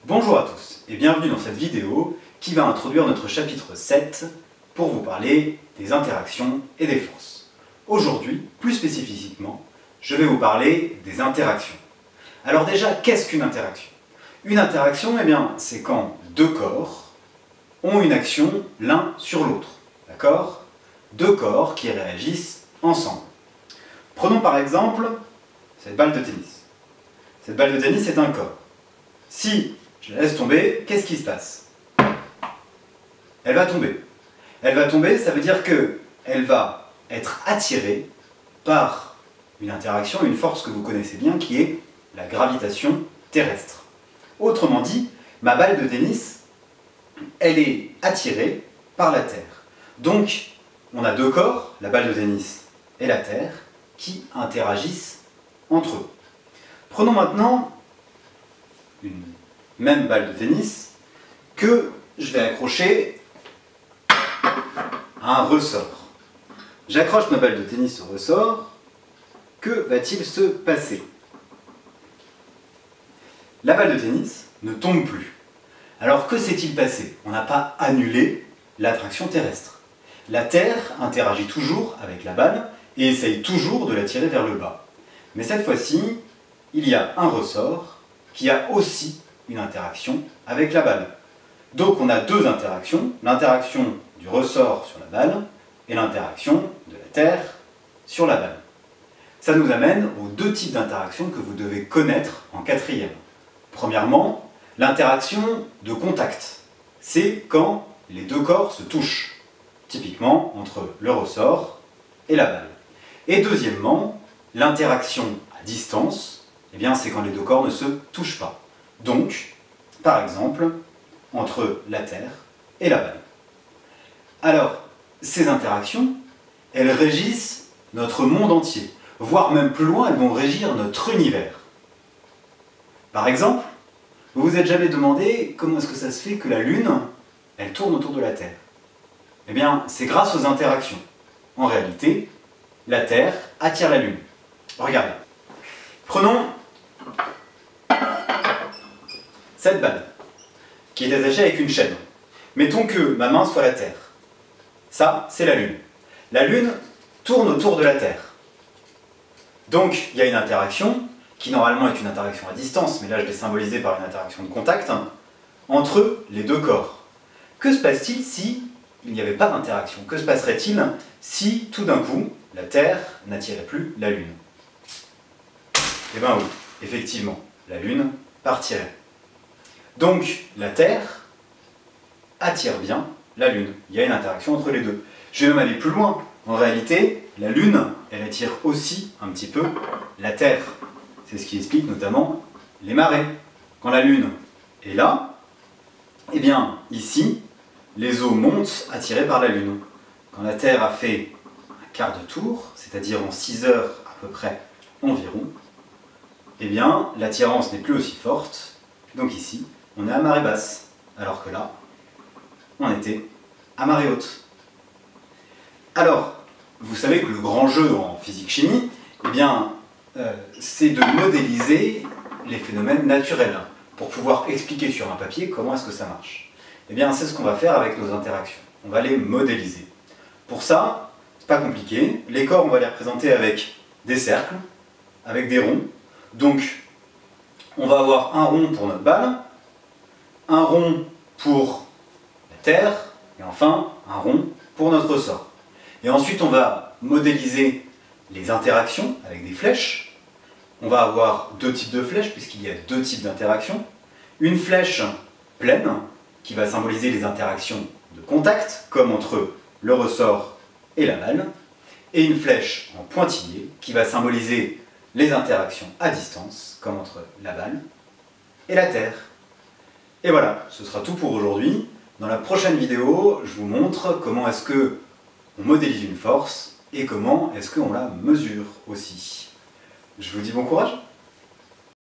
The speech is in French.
Bonjour à tous et bienvenue dans cette vidéo qui va introduire notre chapitre 7 pour vous parler des interactions et des forces. Aujourd'hui, plus spécifiquement, je vais vous parler des interactions. Alors déjà, qu'est-ce qu'une interaction? Une interaction, eh bien, c'est quand deux corps ont une action l'un sur l'autre. D'accord? Deux corps qui réagissent ensemble. Prenons par exemple cette balle de tennis. Cette balle de tennis est un corps. Si je la laisse tomber, qu'est-ce qui se passe? Elle va tomber. Elle va tomber, ça veut dire qu'elle va être attirée par une interaction, une force que vous connaissez bien, qui est la gravitation terrestre. Autrement dit, ma balle de tennis, elle est attirée par la Terre. Donc, on a deux corps, la balle de tennis et la Terre, qui interagissent entre eux. Prenons maintenant une même balle de tennis que je vais accrocher à un ressort. J'accroche ma balle de tennis au ressort. Que va-t-il se passer? La balle de tennis ne tombe plus. Alors que s'est-il passé? On n'a pas annulé l'attraction terrestre. La Terre interagit toujours avec la balle et essaye toujours de la tirer vers le bas. Mais cette fois-ci, il y a un ressort qui a aussi une interaction avec la balle. Donc on a deux interactions, l'interaction du ressort sur la balle et l'interaction de la Terre sur la balle. Ça nous amène aux deux types d'interactions que vous devez connaître en quatrième. Premièrement, l'interaction de contact. C'est quand les deux corps se touchent, typiquement entre le ressort et la balle. Et deuxièmement, l'interaction à distance, eh bien, c'est quand les deux corps ne se touchent pas. Donc, par exemple, entre la Terre et la balle. Alors, ces interactions, elles régissent notre monde entier, voire même plus loin, elles vont régir notre univers. Par exemple, vous vous êtes jamais demandé comment est-ce que ça se fait que la Lune, elle tourne autour de la Terre? Eh bien, c'est grâce aux interactions. En réalité, la Terre attire la Lune. Regardez. Prenons cette balle, qui est attachée avec une chaîne. Mettons que ma main soit la Terre. Ça, c'est la Lune. La Lune tourne autour de la Terre. Donc, il y a une interaction, qui normalement est une interaction à distance, mais là je l'ai symbolisée par une interaction de contact, entre les deux corps. Que se passe-t-il si il n'y avait pas d'interaction? Que se passerait-il si, tout d'un coup, la Terre n'attirait plus la Lune? Eh bien oui, effectivement, la Lune partirait. Donc, la Terre attire bien la Lune. Il y a une interaction entre les deux. Je vais même aller plus loin. En réalité, la Lune, elle attire aussi un petit peu la Terre. C'est ce qui explique notamment les marées. Quand la Lune est là, eh bien, ici, les eaux montent attirées par la Lune. Quand la Terre a fait un quart de tour, c'est-à-dire en 6 heures à peu près environ, eh bien, l'attirance n'est plus aussi forte. Donc ici, on est à marée basse, alors que là, on était à marée haute. Alors, vous savez que le grand jeu en physique-chimie, eh bien, c'est de modéliser les phénomènes naturels pour pouvoir expliquer sur un papier comment est-ce que ça marche. Eh bien, c'est ce qu'on va faire avec nos interactions. On va les modéliser. Pour ça, c'est pas compliqué. Les corps, on va les représenter avec des cercles, avec des ronds. Donc, on va avoir un rond pour notre balle, un rond pour la Terre, et enfin, un rond pour notre ressort. Et ensuite, on va modéliser les interactions avec des flèches. On va avoir deux types de flèches, puisqu'il y a deux types d'interactions. Une flèche pleine, qui va symboliser les interactions de contact, comme entre le ressort et la balle. Et une flèche en pointillé, qui va symboliser les interactions à distance, comme entre la balle et la Terre. Et voilà, ce sera tout pour aujourd'hui. Dans la prochaine vidéo, je vous montre comment est-ce que on modélise une force et comment est-ce qu'on la mesure aussi. Je vous dis bon courage!